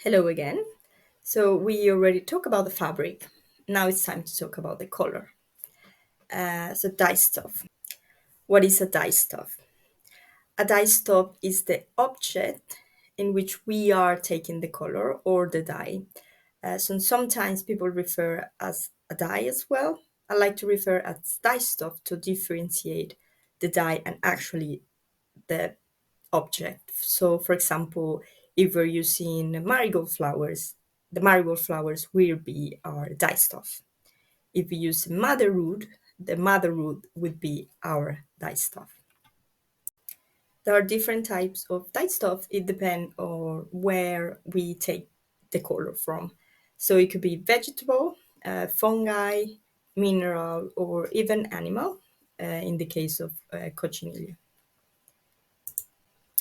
Hello again. So we already talked about the fabric. Now it's time to talk about the color. So dye stuff. What is a dye stuff? A dye stuff is the object in which we are taking the color or the dye. So sometimes people refer as a dye as well. I like to refer as dye stuff to differentiate the dye and actually the object. So, for example, if we're using marigold flowers, the marigold flowers will be our dye stuff. If we use mother root, the mother root would be our dye stuff. There are different types of dye stuff. It depends on where we take the color from. So it could be vegetable, fungi, mineral, or even animal, in the case of cochinilla.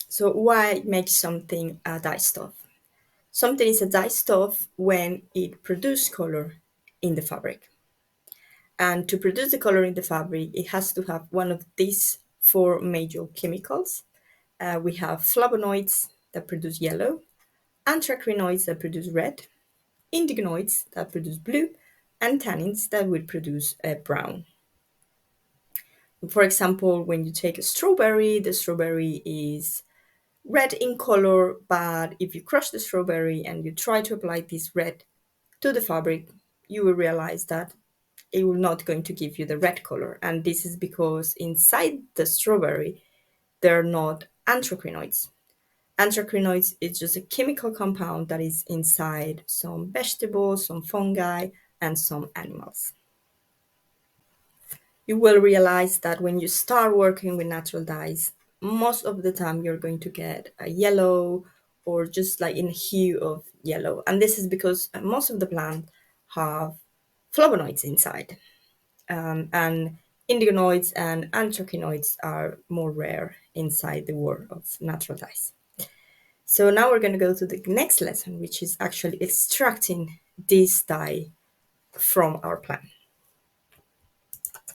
So why make something a dye stuff? Something is a dye stuff when it produces color in the fabric. And to produce the color in the fabric, it has to have one of these four major chemicals. We have flavonoids that produce yellow, anthracenoids that produce red, indigenoids that produce blue, and tannins that will produce brown. For example, when you take a strawberry, the strawberry is red in color, but if you crush the strawberry and you try to apply this red to the fabric, you will realize that it will not going to give you the red color. And this is because inside the strawberry, there are not anthracenoids. Anthracenoids is just a chemical compound that is inside some vegetables, some fungi, and some animals. You will realize that when you start working with natural dyes, most of the time you're going to get a yellow or just like in a hue of yellow. And this is because most of the plants have flavonoids inside. And indigenoids and anthracenoids are more rare inside the world of natural dyes. So now we're going to go to the next lesson, which is actually extracting this dye from our plant.